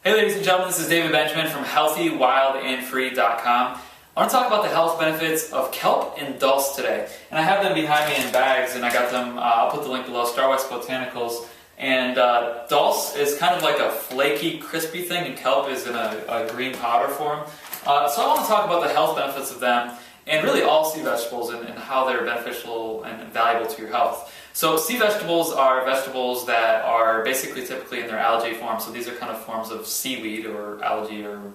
Hey ladies and gentlemen, this is David Benjamin from healthywildandfree.com. I want to talk about the health benefits of Kelp and Dulse today. And I have them behind me in bags, and I got them, I'll put the link below, Star West Botanicals. And Dulse is kind of like a flaky, crispy thing, and Kelp is in a green powder form. So I want to talk about the health benefits of them, and really all sea vegetables and how they're beneficial and valuable to your health. So sea vegetables are vegetables that are basically typically in their algae form. So these are kind of forms of seaweed or algae or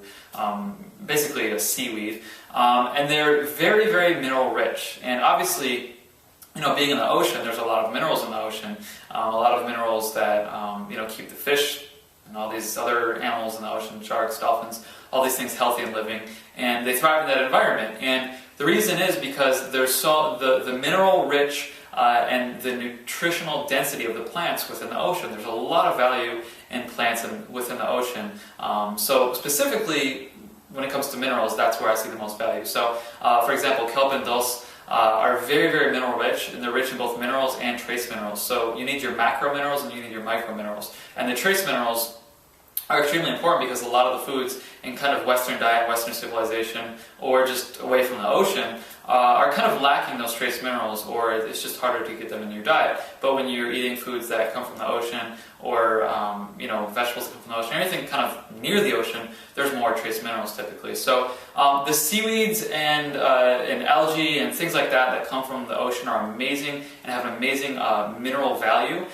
basically a seaweed. And they're very, very mineral rich. And obviously, you know, being in the ocean, there's a lot of minerals in the ocean. A lot of minerals that, you know, keep the fish and all these other animals in the ocean, sharks, dolphins, all these things healthy and living. And they thrive in that environment. And the reason is because there's the mineral rich and the nutritional density of the plants within the ocean. There's a lot of value in plants within the ocean. So specifically, when it comes to minerals, that's where I see the most value. So, for example, Kelp and Dulse are very, very mineral rich, and they're rich in both minerals and trace minerals. So you need your macro minerals and you need your micro minerals. And the trace minerals are extremely important because a lot of the foods in kind of Western diet, Western civilization, or just away from the ocean are kind of lacking those trace minerals, or it's just harder to get them in your diet. But when you're eating foods that come from the ocean, or you know, vegetables that come from the ocean, anything kind of near the ocean, there's more trace minerals typically. So the seaweeds and algae and things like that come from the ocean are amazing and have an amazing mineral value.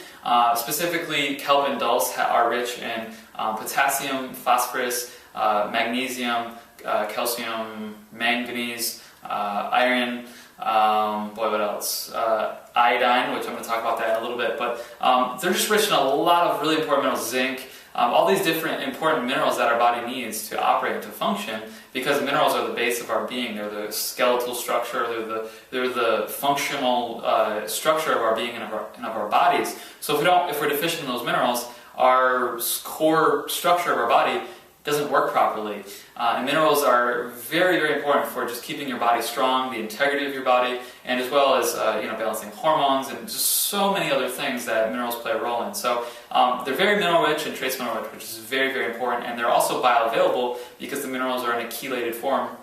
Specifically, Kelp and Dulse are rich in potassium, phosphorus, magnesium, calcium, manganese, iron, what else? Iodine, which I'm going to talk about that in a little bit, but they're just rich in a lot of really important minerals, zinc, all these different important minerals that our body needs to operate and to function, because minerals are the base of our being. They're the skeletal structure, they're the functional structure of our being and of our bodies. So if we're deficient in those minerals, our core structure of our body doesn't work properly. And minerals are very, very important for just keeping your body strong, the integrity of your body, and as well as you know, balancing hormones and just so many other things that minerals play a role in. So they're very mineral rich and trace mineral rich, which is very, very important. And they're also bioavailable because the minerals are in a chelated form,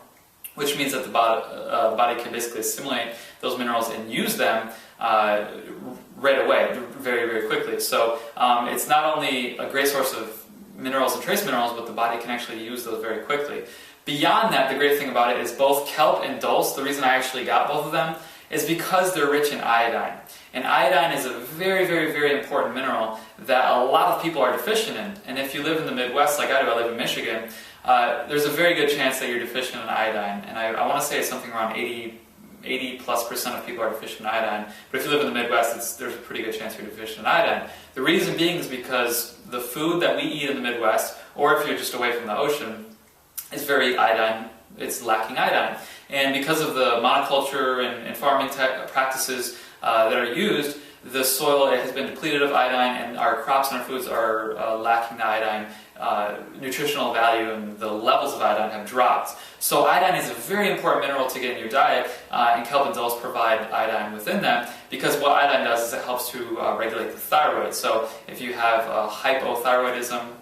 which means that the body can basically assimilate those minerals and use them right away, very, very quickly. So it's not only a great source of minerals and trace minerals, but the body can actually use those very quickly. Beyond that, the great thing about it is both Kelp and Dulse, the reason I actually got both of them, is because they're rich in iodine. And iodine is a very, very, very important mineral that a lot of people are deficient in. And if you live in the Midwest like I do, I live in Michigan, there's a very good chance that you're deficient in iodine. And I want to say it's something around 80+% of people are deficient in iodine. But if you live in the Midwest, there's a pretty good chance you're deficient in iodine. The reason being is because the food that we eat in the Midwest, or if you're just away from the ocean, is very iodine. It's lacking iodine. And because of the monoculture and farming practices that are used, the soil has been depleted of iodine, and our crops and our foods are lacking the iodine. Nutritional value and the levels of iodine have dropped. So iodine is a very important mineral to get in your diet, and Kelp and Dulse provide iodine within them, because what iodine does is it helps to regulate the thyroid. So if you have hypothyroidism,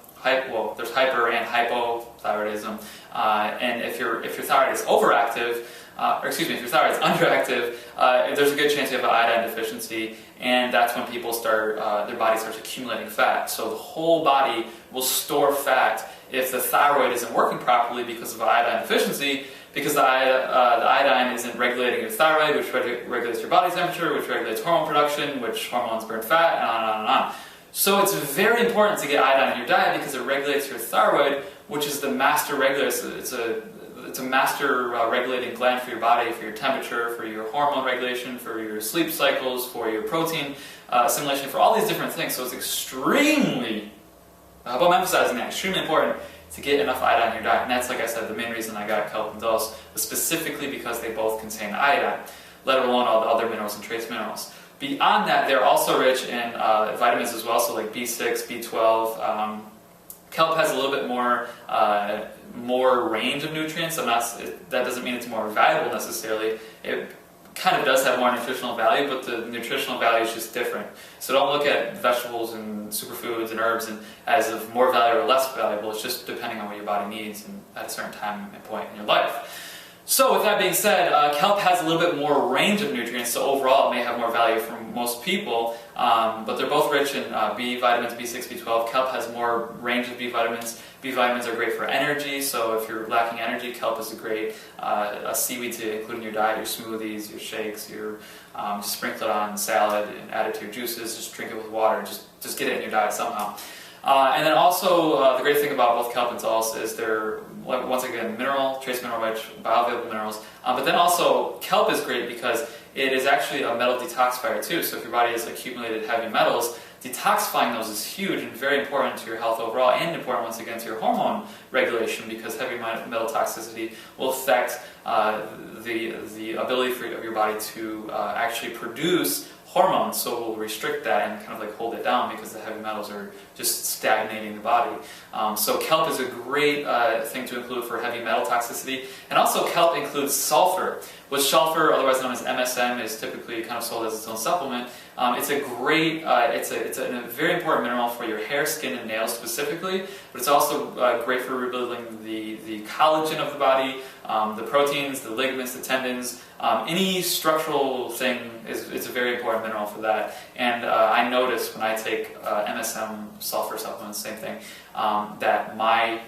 there's hyper and hypothyroidism, and if your thyroid is overactive, if your thyroid is underactive, there's a good chance you have an iodine deficiency, and that's when people their body starts accumulating fat. So the whole body will store fat if the thyroid isn't working properly because of iodine deficiency, because the iodine isn't regulating your thyroid, which regulates your body temperature, which regulates hormone production, which hormones burn fat, and on and on and on. So it's very important to get iodine in your diet because it regulates your thyroid, which is the master regulator. It's a master regulating gland for your body, for your temperature, for your hormone regulation, for your sleep cycles, for your protein assimilation, for all these different things. So it's extremely, I hope I'm emphasizing that, extremely important to get enough iodine in your diet. And that's, like I said, the main reason I got Kelp and Dulse was specifically because they both contain iodine, let alone all the other minerals and trace minerals. Beyond that, they're also rich in vitamins as well, so like B6, B12. Kelp has a little bit more range of nutrients. That doesn't mean it's more valuable necessarily. kind of does have more nutritional value, but the nutritional value is just different. So don't look at vegetables and superfoods and herbs as of more valuable or less valuable. It's just depending on what your body needs and at a certain time and point in your life. So with that being said, kelp has a little bit more range of nutrients, so overall it may have more value for most people, but they're both rich in B vitamins, B6, B12. Kelp has more range of B vitamins. B vitamins are great for energy, so if you're lacking energy, kelp is a great seaweed to include in your diet, your smoothies, your shakes, just sprinkle it on salad and add it to your juices, just drink it with water, just get it in your diet somehow. And then also, the great thing about both kelp and dulse is they're, once again, trace mineral rich, bioavailable minerals. But then also, kelp is great because it is actually a metal detoxifier too. So if your body has accumulated heavy metals, detoxifying those is huge and very important to your health overall, and important once again to your hormone regulation, because heavy metal toxicity will affect the ability of your body to actually produce hormones, so we'll restrict that and kind of like hold it down because the heavy metals are just stagnating the body. So kelp is a great thing to include for heavy metal toxicity, and also kelp includes sulfur, which sulfur, otherwise known as MSM, is typically kind of sold as its own supplement. It's a great, it's a very important mineral for your hair, skin, and nails specifically, but it's also great for rebuilding the collagen of the body, the proteins, the ligaments, the tendons, any structural thing is a very important mineral for that. And I notice when I take MSM sulfur supplements, same thing, that my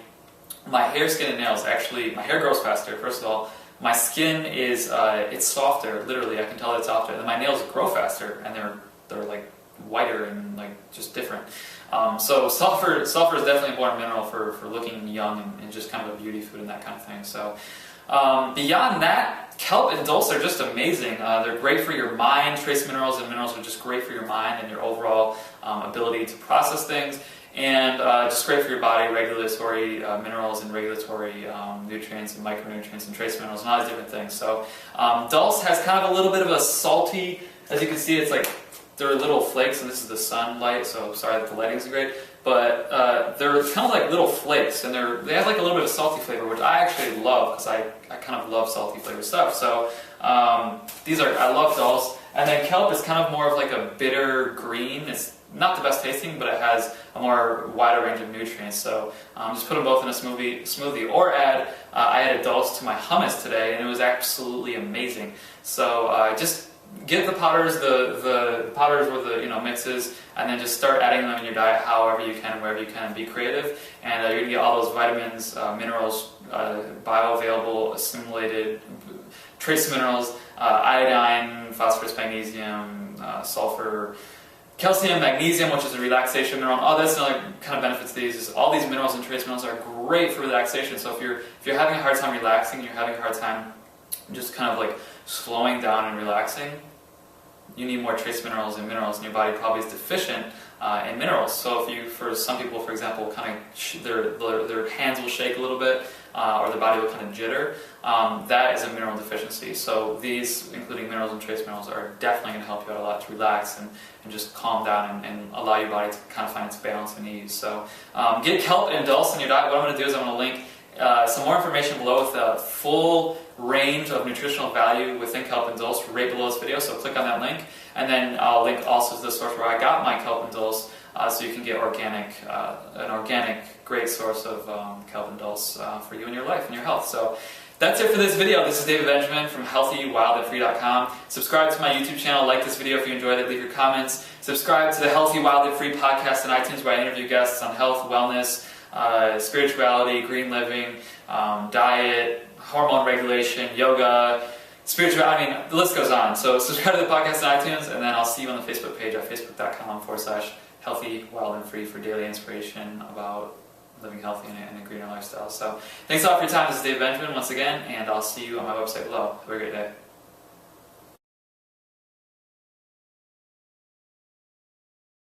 hair, skin, and nails, actually, my hair grows faster, first of all. My skin is, it's softer, literally, I can tell it's softer. And my nails grow faster, and they're like whiter and like just different. So sulfur is definitely an important mineral for looking young and just kind of a beauty food and that kind of thing. So beyond that, kelp and dulse are just amazing. They're great for your mind. Trace minerals and minerals are just great for your mind and your overall ability to process things. And just great for your body, regulatory minerals and regulatory nutrients and micronutrients and trace minerals and all these different things. So dulse has kind of a little bit of a salty, as you can see, it's like they're little flakes, and this is the sunlight, so sorry that the lighting isn't great, but they're kind of like little flakes, and they have like a little bit of salty flavor, which I actually love because I kind of love salty flavored stuff. So I love dulse, and then kelp is kind of more of like a bitter green. It's not the best tasting, but it has a more wider range of nutrients. So just put them both in a smoothie, or I added dulse to my hummus today, and it was absolutely amazing. So just get the powders, the powders or the mixes, and then just start adding them in your diet however you can, wherever you can, and be creative. And you're gonna get all those vitamins, minerals, bioavailable, assimilated, trace minerals, iodine, phosphorus, magnesium, sulfur, calcium, magnesium, which is a relaxation mineral. All this kind of benefits these is all these minerals and trace minerals are great for relaxation. So if you're having a hard time relaxing, you're having a hard time just kind of like slowing down and relaxing, you need more trace minerals and your body probably is deficient in minerals. So for some people, for example, kind of their hands will shake a little bit, or their body will kind of jitter. That is a mineral deficiency. So these, including minerals and trace minerals, are definitely going to help you out a lot to relax and just calm down and allow your body to kind of find its balance and ease. So get kelp and dulse in your diet. What I'm going to do is I'm going to link some more information below with a full range of nutritional value within kelp and dulse right below this video, so click on that link, and then I'll link also to the source where I got my kelp and dulse, so you can get an organic great source of kelp and dulse for you and your life and your health. So that's it for this video. This is David Benjamin from healthywildandfree.com. Subscribe to my YouTube channel, like this video if you enjoyed it, leave your comments. Subscribe to the Healthy, Wild, and Free podcast on iTunes, where I interview guests on health, wellness, spirituality, green living, diet, hormone regulation, yoga, spirituality, the list goes on. So subscribe to the podcast on iTunes, and then I'll see you on the Facebook page at facebook.com/healthy, wild, and free for daily inspiration about living healthy and a greener lifestyle. So thanks a lot for your time. This is Dave Benjamin once again, and I'll see you on my website below. Have a great day.